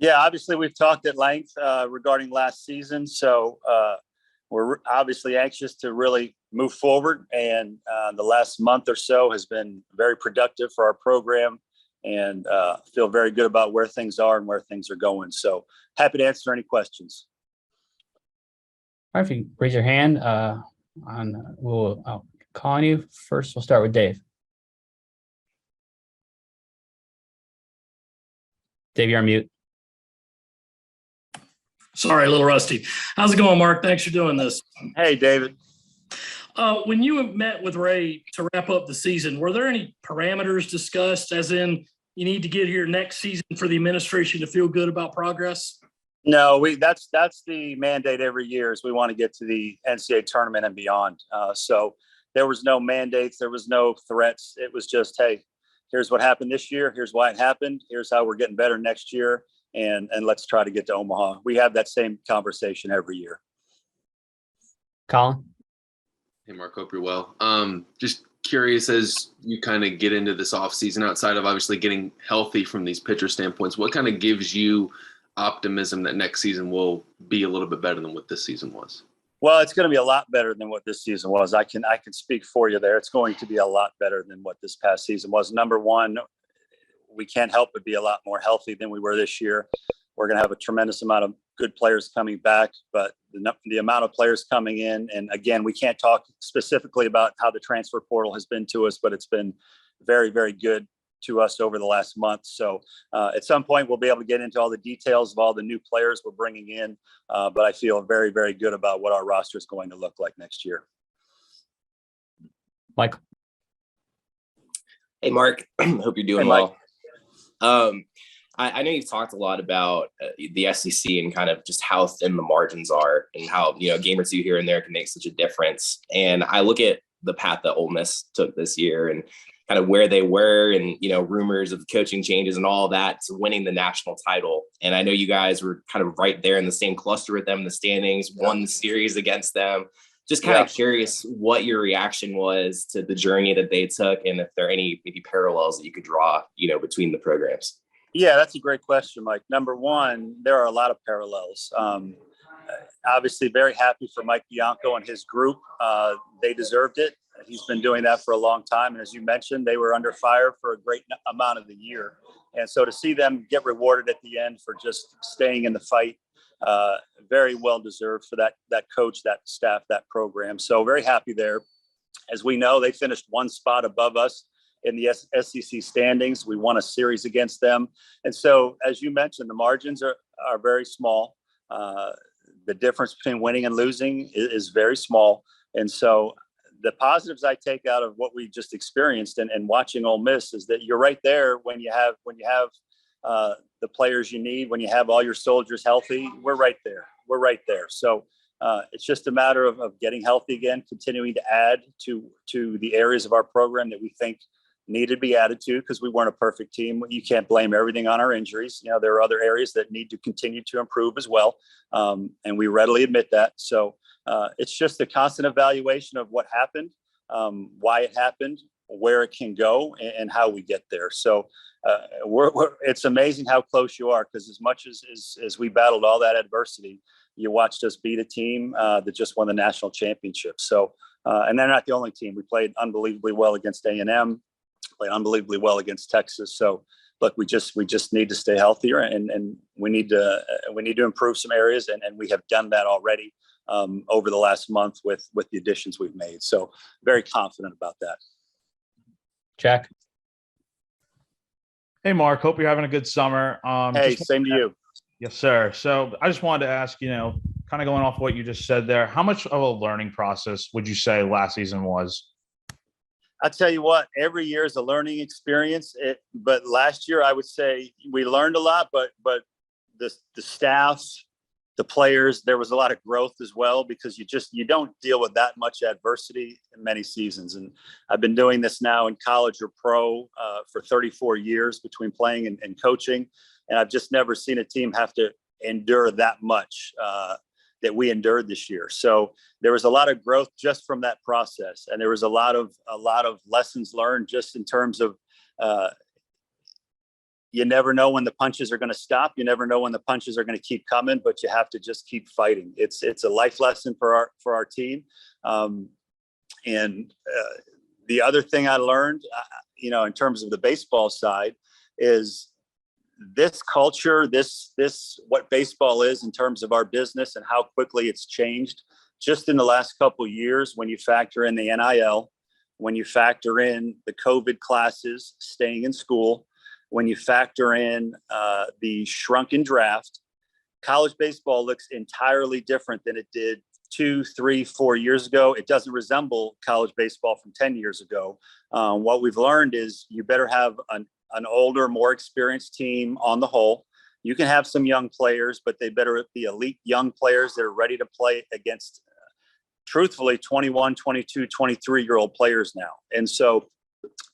Yeah, obviously we've talked at length regarding last season, so we're obviously anxious to really move forward. And the last month or so has been very productive for our program, and feel very good about where things are and where things are going. So happy to answer any questions. All right, if you raise your hand, we'll call on you. First, we'll start with Dave. Dave, you're on mute. Sorry, a little rusty. How's it going, Mark? Thanks for doing this. Hey, David. When you met with Ray to wrap up the season, were there any parameters discussed, as in you need to get here next season for the administration to feel good about progress? No, that's the mandate every year is we want to get to the NCAA tournament and beyond. So there was no mandates. There was no threats. It was just, hey, here's what happened this year. Here's why it happened. Here's how we're getting better next year. And let's try to get to Omaha. We have that same conversation every year. Colin? Hey, Mark, hope you're well. Just curious, as you kind of get into this offseason, outside of obviously getting healthy from these pitcher standpoints, what kind of gives you optimism that next season will be a little bit better than what this season was? Well, it's going to be a lot better than what this season was. I can speak for you there. It's going to be a lot better than what this past season was. Number one, we can't help but be a lot more healthy than we were this year. We're going to have a tremendous amount of good players coming back, but the amount of players coming in, and again, we can't talk specifically about how the transfer portal has been to us, but it's been very, very good to us over the last month. So at some point we'll be able to get into all the details of all the new players we're bringing in. But I feel very, very good about what our roster is going to look like next year. Michael. Hey, Mark. Hope you're doing well. I know you've talked a lot about the SEC and kind of just how thin the margins are and how, a game or two here and there can make such a difference. And I look at the path that Ole Miss took this year and kind of where they were and, rumors of coaching changes and all that to winning the national title. And I know you guys were kind of right there in the same cluster with them in the standings, won the series against them. Just kind of curious what your reaction was to the journey that they took and if there are any maybe parallels that you could draw, between the programs. Yeah, that's a great question, Mike. Number one, there are a lot of parallels. Obviously, very happy for Mike Bianco and his group. They deserved it. He's been doing that for a long time. And as you mentioned, they were under fire for a great amount of the year. And so to see them get rewarded at the end for just staying in the fight, very well deserved for that coach, that staff, that program. So very happy there. As we know, they finished one spot above us in the SEC standings. We won a series against them. And so, as you mentioned, the margins are very small. The difference between winning and losing is very small. And so the positives I take out of what we just experienced and watching Ole Miss is that you're right there when you have the players you need, when you have all your soldiers healthy, we're right there. So it's just a matter of getting healthy again, continuing to add to the areas of our program that we think needed to be added to, because we weren't a perfect team. You can't blame everything on our injuries. There are other areas that need to continue to improve as well. And we readily admit that. So it's just a constant evaluation of what happened, why it happened, where it can go, and how we get there. So it's amazing how close you are, because as much as we battled all that adversity, you watched us beat a team that just won the national championship. So, and they're not the only team. We played unbelievably well against A&M, played unbelievably well against Texas. So look, we just need to stay healthier, and we need to improve some areas, and we have done that already over the last month with the additions we've made. So very confident about that. Jack. Hey, Mark, hope you're having a good summer. Hey, same to you. Yes, sir. So I just wanted to ask, kind of going off what you just said there, how much of a learning process would you say last season was? I'll tell you what, every year is a learning experience. But last year, I would say we learned a lot, but the staff, the players, there was a lot of growth as well, because you don't deal with that much adversity in many seasons. And I've been doing this now in college or pro for 34 years between playing and coaching. And I've just never seen a team have to endure that much that we endured this year. So there was a lot of growth just from that process. And there was a lot of lessons learned just in terms of, you never know when the punches are going to stop. You never know when the punches are going to keep coming, but you have to just keep fighting. It's a life lesson for our team. And the other thing I learned, in terms of the baseball side, is this culture, this what baseball is in terms of our business and how quickly it's changed just in the last couple of years. When you factor in the NIL, when you factor in the COVID classes staying in school, when you factor in the shrunken draft, college baseball looks entirely different than it did 2, 3, 4 years ago. It doesn't resemble college baseball from 10 years ago. What we've learned is you better have an older, more experienced team on the whole. You can have some young players, but they better be elite young players that are ready to play against, truthfully, 21, 22, 23-year-old players now. And so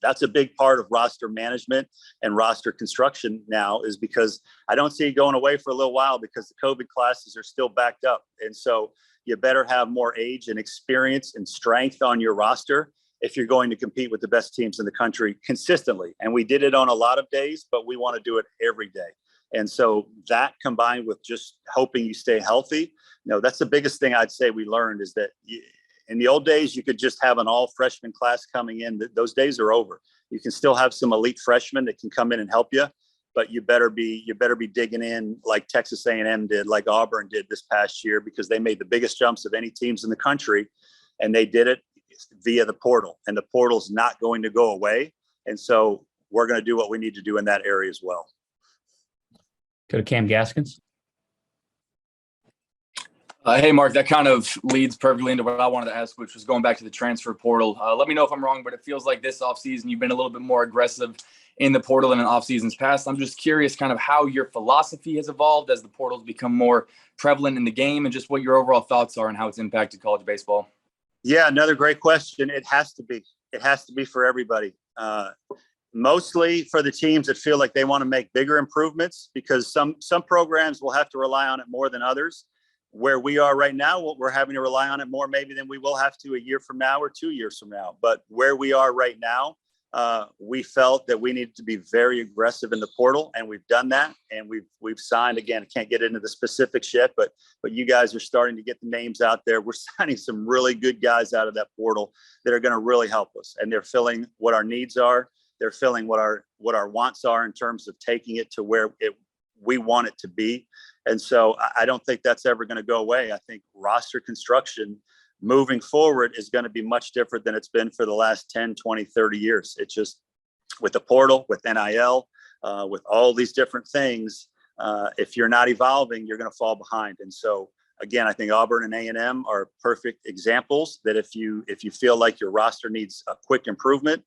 that's a big part of roster management and roster construction now, is because I don't see it going away for a little while because the COVID classes are still backed up. And so you better have more age and experience and strength on your roster if you're going to compete with the best teams in the country consistently. And we did it on a lot of days, but we want to do it every day. And so that, combined with just hoping you stay healthy, that's the biggest thing I'd say we learned, is that in the old days, you could just have an all freshman class coming in. Those days are over. You can still have some elite freshmen that can come in and help you, but you better be digging in like Texas A&M did, like Auburn did this past year, because they made the biggest jumps of any teams in the country, and they did it via the portal, and the portal's not going to go away. And so we're going to do what we need to do in that area as well. Go to Cam Gaskins. Hey, Mark, that kind of leads perfectly into what I wanted to ask, which was going back to the transfer portal. Let me know if I'm wrong, but it feels like this offseason you've been a little bit more aggressive in the portal than in off seasons past. I'm just curious kind of how your philosophy has evolved as the portal's become more prevalent in the game, and just what your overall thoughts are and how it's impacted college baseball. Yeah, another great question. It has to be. It has to be for everybody. Mostly for the teams that feel like they want to make bigger improvements, because some programs will have to rely on it more than others. Where we are right now, we're having to rely on it more maybe than we will have to a year from now or 2 years from now. But where we are right now, we felt that we needed to be very aggressive in the portal, and we've done that. And we've signed, again, I can't get into the specifics yet, but you guys are starting to get the names out there. We're signing some really good guys out of that portal that are going to really help us, and they're filling what our needs are. They're filling what our wants are in terms of taking it to where we want it to be. And so I don't think that's ever going to go away. I think roster construction moving forward is going to be much different than it's been for the last 10, 20, 30 years. It's just with the portal, with NIL, with all these different things, if you're not evolving, you're going to fall behind. And so, again, I think Auburn and A&M are perfect examples that if you feel like your roster needs a quick improvement,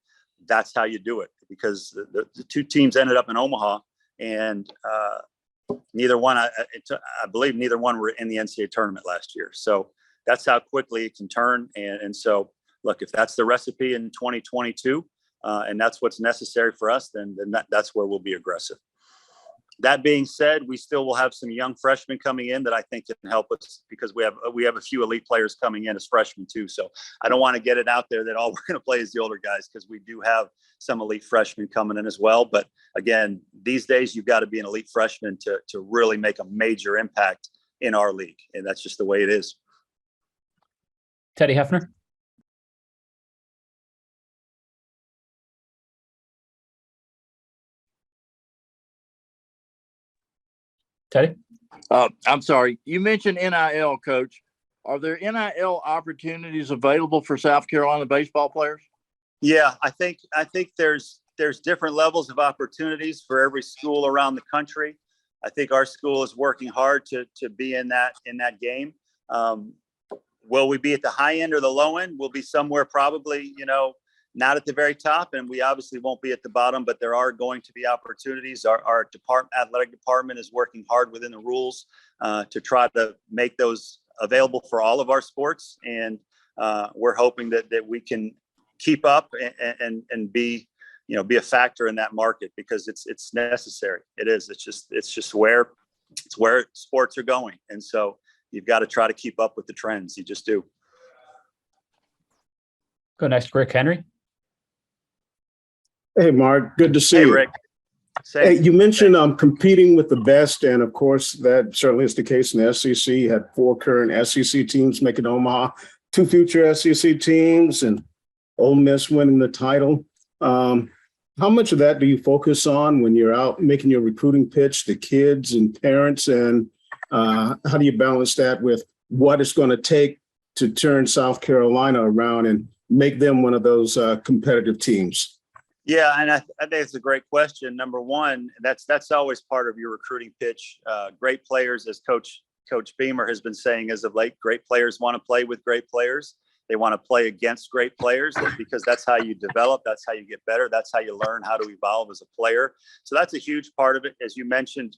that's how you do it. Because the two teams ended up in Omaha, and neither one, I believe neither one were in the NCAA tournament last year. So that's how quickly it can turn. And so, look, if that's the recipe in 2022, and that's what's necessary for us, then that's where we'll be aggressive. That being said, we still will have some young freshmen coming in that I think can help us, because we have a few elite players coming in as freshmen too. So I don't want to get it out there that all we're going to play is the older guys, because we do have some elite freshmen coming in as well. But again, these days you've got to be an elite freshman to really make a major impact in our league, and that's just the way it is. Teddy Hefner. Teddy? I'm sorry. You mentioned NIL, Coach. Are there NIL opportunities available for South Carolina baseball players? Yeah, I think there's different levels of opportunities for every school around the country. I think our school is working hard to be in that game. Will we be at the high end or the low end? We'll be somewhere probably, not at the very top, and we obviously won't be at the bottom, but there are going to be opportunities. Our athletic department is working hard within the rules to try to make those available for all of our sports. And we're hoping that we can keep up and be a factor in that market, because it's necessary. It is. It's just where sports are going. And so you've got to try to keep up with the trends. You just do. Go next, Rick Henry. Hey, Mark. Good to see Hey, you. Rick. Hey, you mentioned competing with the best, and of course, that certainly is the case in the SEC. You had 4 current SEC teams making Omaha, 2 future SEC teams, and Ole Miss winning the title. How much of that do you focus on when you're out making your recruiting pitch to kids and parents, and how do you balance that with what it's going to take to turn South Carolina around and make them one of those competitive teams? Yeah, and I think it's a great question. Number one, that's always part of your recruiting pitch. Great players, as Coach Beamer has been saying as of late, great players want to play with great players. They want to play against great players because that's how you develop. That's how you get better. That's how you learn how to evolve as a player. So that's a huge part of it. As you mentioned,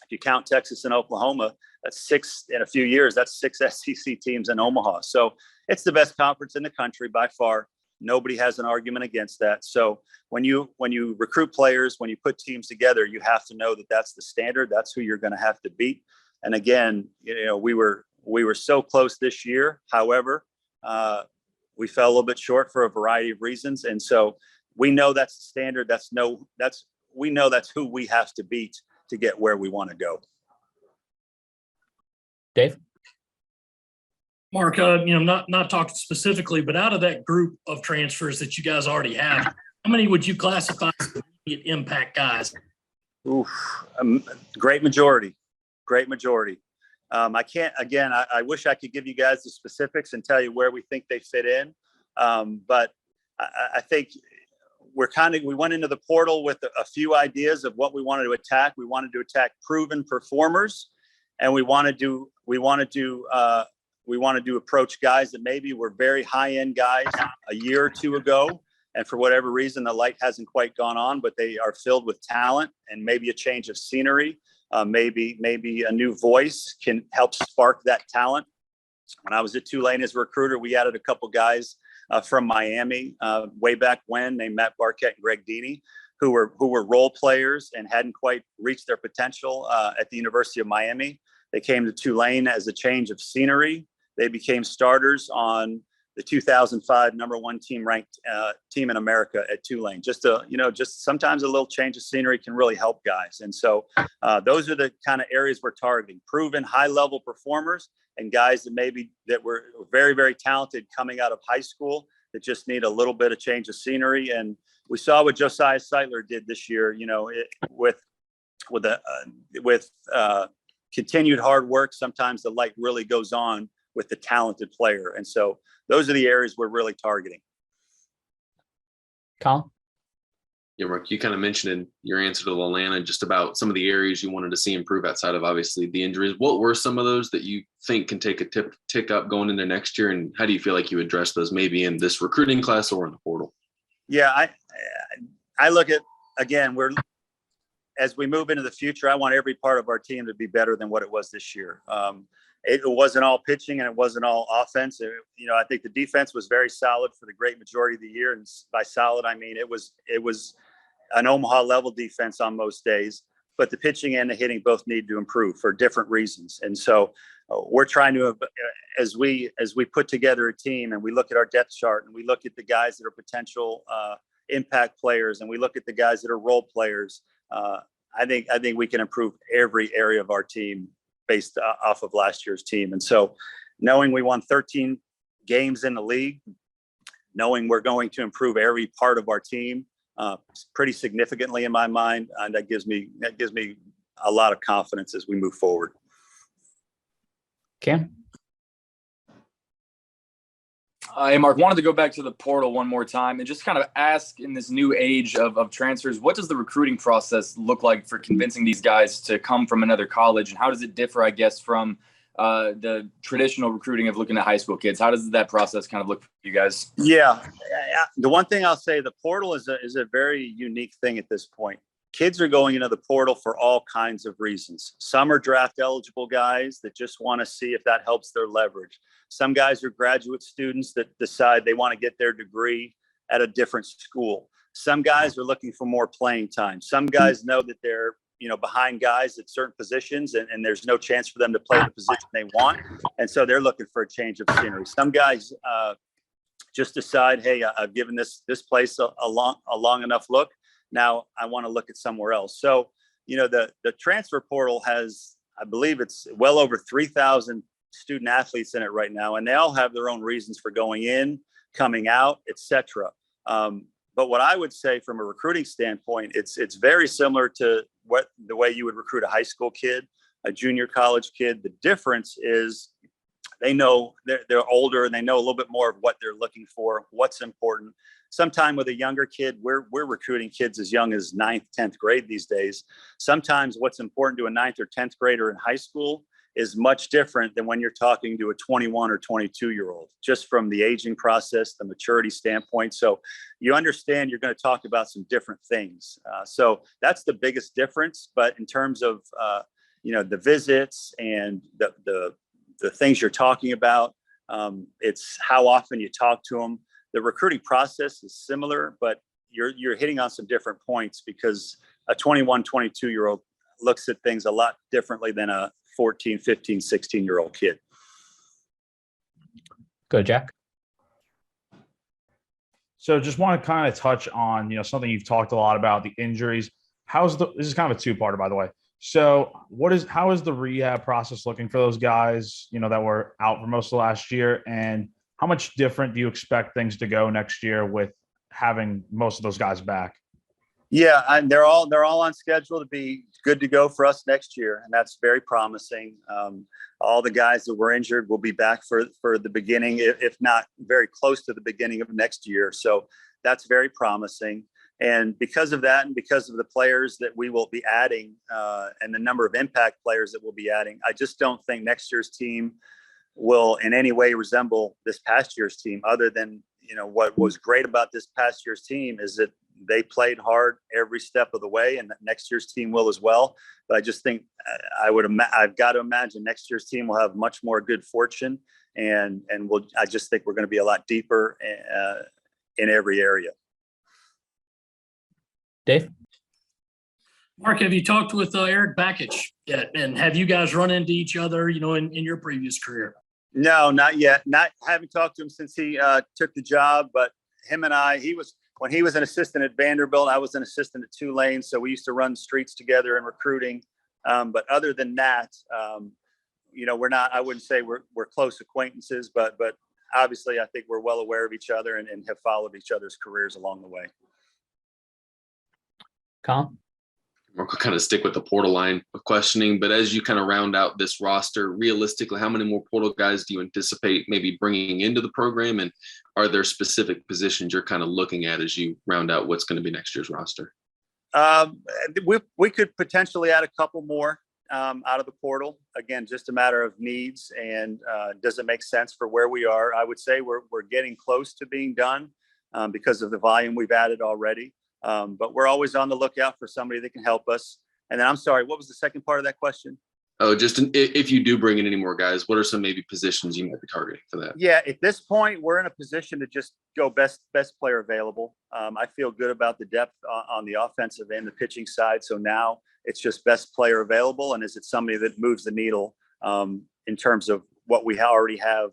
if you count Texas and Oklahoma, that's 6 in a few years. That's 6 SEC teams in Omaha. So it's the best conference in the country by far. Nobody has an argument against that. So when you recruit players, when you put teams together, you have to know that that's the standard. That's who you're going to have to beat. And again, we were so close this year. However, we fell a little bit short for a variety of reasons. And so we know that's the standard. We know that's who we have to beat to get where we want to go. Dave? Mark, not talking specifically, but out of that group of transfers that you guys already have, how many would you classify as immediate impact guys? Oof, great majority. I can't, again, I wish I could give you guys the specifics and tell you where we think they fit in. But I think we went into the portal with a few ideas of what we wanted to attack. We wanted to attack proven performers, and we wanted to approach guys that maybe were very high-end guys a year or 2 ago. And for whatever reason, the light hasn't quite gone on, but they are filled with talent and maybe a change of scenery. Maybe a new voice can help spark that talent. When I was at Tulane as a recruiter, we added a couple guys from Miami way back when, named Matt Barquette and Greg Deeney, who were role players and hadn't quite reached their potential at the University of Miami. They came to Tulane as a change of scenery. They became starters on the 2005 #1 team ranked team in America at Tulane. Just sometimes a little change of scenery can really help guys. And so those are the kind of areas we're targeting: proven high level performers and guys that were very, very talented coming out of high school that just need a little bit of change of scenery. And we saw what Josiah Seitler did this year, with continued hard work. Sometimes the light really goes on with the talented player. And so those are the areas we're really targeting. Colin? Yeah, Mark, you kind of mentioned in your answer to Atlanta just about some of the areas you wanted to see improve outside of obviously the injuries. What were some of those that you think can take a tick up going into next year? And how do you feel like you address those maybe in this recruiting class or in the portal? Yeah, I look at, again, as we move into the future, I want every part of our team to be better than what it was this year. It wasn't all pitching and it wasn't all offense. I think the defense was very solid for the great majority of the year. And by solid, I mean, it was an Omaha level defense on most days, but the pitching and the hitting both need to improve for different reasons. And so we're trying to, as we put together a team and we look at our depth chart and we look at the guys that are potential impact players and we look at the guys that are role players, I think we can improve every area of our team based off of last year's team. And so knowing we won 13 games in the league, knowing we're going to improve every part of our team pretty significantly in my mind, and that gives me a lot of confidence as we move forward. Cam? Hey, Mark, wanted to go back to the portal one more time and just kind of ask, in this new age of transfers, what does the recruiting process look like for convincing these guys to come from another college? And how does it differ, I guess, from the traditional recruiting of looking at high school kids? How does that process kind of look for you guys? Yeah. The one thing I'll say, the portal is a very unique thing at this point. Kids are going into the portal for all kinds of reasons. Some are draft eligible guys that just want to see if that helps their leverage. Some guys are graduate students that decide they want to get their degree at a different school. Some guys are looking for more playing time. Some guys know that they're behind guys at certain positions and there's no chance for them to play the position they want. And so they're looking for a change of scenery. Some guys just decide, hey, I've given this place a long enough look. Now I want to look at somewhere else. So, the transfer portal has, I believe it's well over 3,000 student athletes in it right now, and they all have their own reasons for going in, coming out, etc. But what I would say from a recruiting standpoint, it's very similar to the way you would recruit a high school kid, a junior college kid. The difference is they know they're older and they know a little bit more of what they're looking for, what's important. Sometime with a younger kid, we're recruiting kids as young as 9th, 10th grade these days. Sometimes what's important to a 9th or 10th grader in high school is much different than when you're talking to a 21 or 22-year-old, just from the aging process, the maturity standpoint. So you understand you're going to talk about some different things. So that's the biggest difference. But in terms of, the visits and the things you're talking about, it's how often you talk to them. The recruiting process is similar, but you're hitting on some different points because a 21, 22-year-old looks at things a lot differently than a 14, 15, 16-year-old kid. Go, Jack. So just want to kind of touch on, something you've talked a lot about, the injuries. This is kind of a two-parter, by the way. So how is the rehab process looking for those guys, that were out for most of last year? And how much different do you expect things to go next year with having most of those guys back? Yeah, and they're all on schedule to be good to go for us next year, and that's very promising. All the guys that were injured will be back for the beginning, if not very close to the beginning of next year. So that's very promising. And because of that, and because of the players that we will be adding, and the number of impact players that we'll be adding, I just don't think next year's team will in any way resemble this past year's team. Other than, what was great about this past year's team is that they played hard every step of the way, and next year's team will as well. But I just think I've got to imagine next year's team will have much more good fortune, and I just think we're going to be a lot deeper in every area. Dave? Mark, have you talked with Eric Bakich yet? And have you guys run into each other, in your previous career? No, not yet. Haven't talked to him since he took the job, but him and I, when he was an assistant at Vanderbilt, I was an assistant at Tulane. So we used to run streets together in recruiting. But other than that, I wouldn't say we're close acquaintances, but obviously I think we're well aware of each other and have followed each other's careers along the way. Colin? Mark will kind of stick with the portal line of questioning, but as you kind of round out this roster, realistically, how many more portal guys do you anticipate maybe bringing into the program? And are there specific positions you're kind of looking at as you round out what's going to be next year's roster? We could potentially add a couple more out of the portal. Again, just a matter of needs and does it make sense for where we are? I would say we're getting close to being done because of the volume we've added already. But we're always on the lookout for somebody that can help us. And then I'm sorry, what was the second part of that question? Oh, if you do bring in any more guys, what are some maybe positions you might be targeting for that? Yeah, at this point, we're in a position to just go best player available. I feel good about the depth on the offensive and the pitching side. So now it's just best player available. And is it somebody that moves the needle in terms of what we already have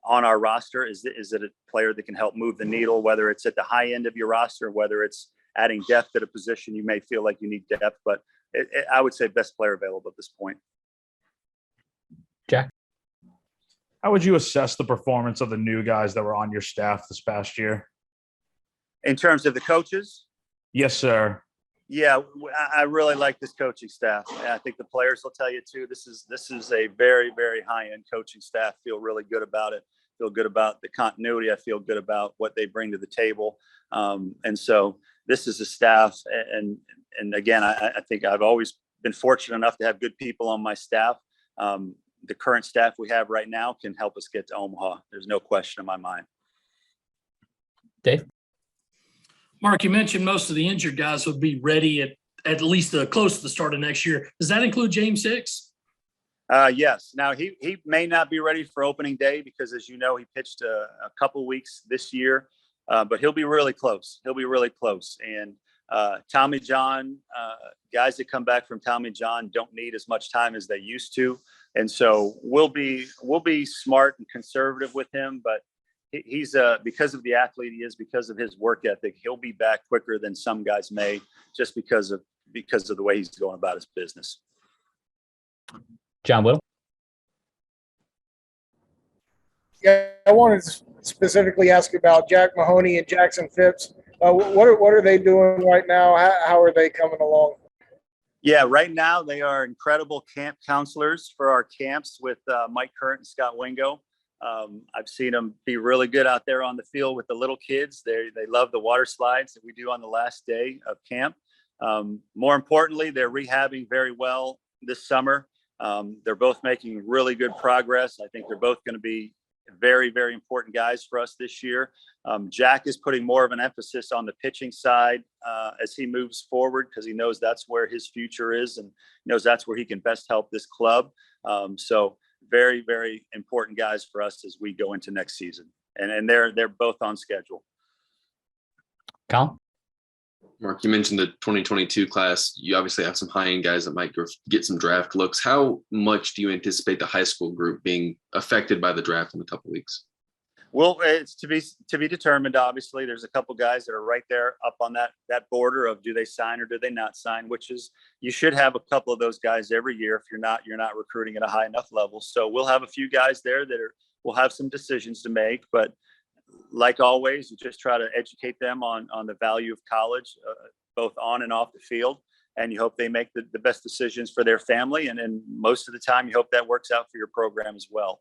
on our roster? Is it a player that can help move the needle, whether it's at the high end of your roster, whether it's adding depth at a position you may feel like you need depth, but I would say best player available at this point. Jack? How would you assess the performance of the new guys that were on your staff this past year? In terms of the coaches? Yes, sir. Yeah, I really like this coaching staff. And I think the players will tell you too. This is a very, very high-end coaching staff. Feel really good about it. Feel good about the continuity. I feel good about what they bring to the table. And so this is a staff. And again, I think I've always been fortunate enough to have good people on my staff. The current staff we have right now can help us get to Omaha. There's no question in my mind. Dave? Mark, you mentioned most of the injured guys would be ready at least close to the start of next year. Does that include James Hicks? Yes. Now he may not be ready for opening day because, as you know, he pitched a couple weeks this year, but he'll be really close. He'll be really close. And Tommy John, guys that come back from Tommy John don't need as much time as they used to, and so we'll be smart and conservative with him, but he's because of the athlete he is, because of his work ethic, he'll be back quicker than some guys may, just because of the way he's going about his business. John Whittle. Yeah, I wanted to specifically ask about Jack Mahoney and Jackson Phipps. What are they doing right now? How are they coming along? Yeah, right now they are incredible camp counselors for our camps with Mike Current and Scott Wingo. I've seen them be really good out there on the field with the little kids. They love the water slides that we do on the last day of camp. More importantly, they're rehabbing very well this summer. They're both making really good progress. I think they're both going to be very, very important guys for us this year. Jack is putting more of an emphasis on the pitching side as he moves forward, because he knows that's where his future is and knows that's where he can best help this club. So very, very important guys for us as we go into next season. And they're both on schedule. Colin. Mark, you mentioned the 2022 class. You obviously have some high-end guys that might get some draft looks. How much do you anticipate the high school group being affected by the draft in a couple of weeks? Well, it's to be determined. Obviously, there's a couple guys that are right there up on that border of do they sign or do they not sign, which is, you should have a couple of those guys every year. If you're not recruiting at a high enough level. So we'll have a few guys there that will have some decisions to make, but like always, you just try to educate them on the value of college, both on and off the field. And you hope they make the best decisions for their family. And most of the time, you hope that works out for your program as well.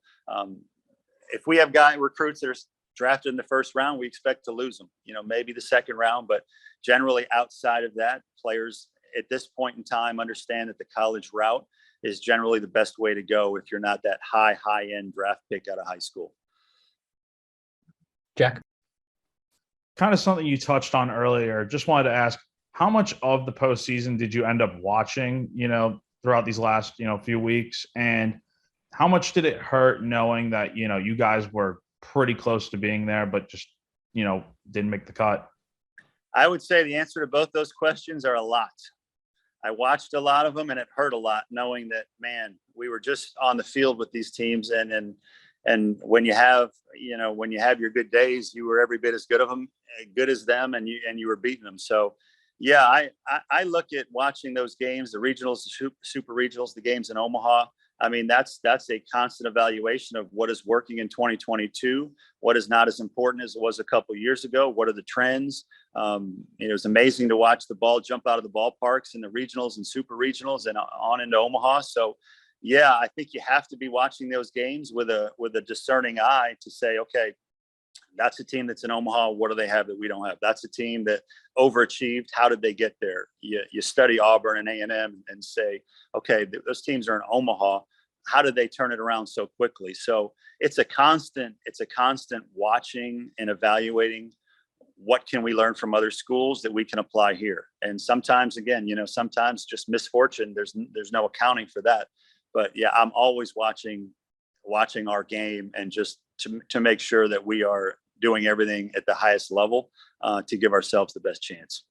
If we have recruits that are drafted in the first round, we expect to lose them, maybe the second round, but generally outside of that, players at this point in time understand that the college route is generally the best way to go if you're not that high end draft pick out of high school. Jack. Kind of something you touched on earlier. Just wanted to ask, how much of the postseason did you end up watching, throughout these last, few weeks? And how much did it hurt knowing that, you guys were pretty close to being there, but just, didn't make the cut? I would say the answer to both those questions are a lot. I watched a lot of them, and it hurt a lot knowing that, man, we were just on the field with these teams. And when you have your good days, you were every bit as good as them, and you were beating them. So, yeah, I look at watching those games, the regionals, the super regionals, the games in Omaha. I mean, that's a constant evaluation of what is working in 2022, what is not as important as it was a couple of years ago. What are the trends? It was amazing to watch the ball jump out of the ballparks in the regionals and super regionals and on into Omaha. So, yeah, I think you have to be watching those games with a discerning eye to say, okay, that's a team that's in Omaha. What do they have that we don't have? That's a team that overachieved. How did they get there? You study Auburn and A&M and say, okay, those teams are in Omaha. How did they turn it around so quickly? So it's a constant watching and evaluating. What can we learn from other schools that we can apply here? And sometimes, again, sometimes just misfortune. There's no accounting for that. But yeah, I'm always watching our game and just to make sure that we are doing everything at the highest level to give ourselves the best chance.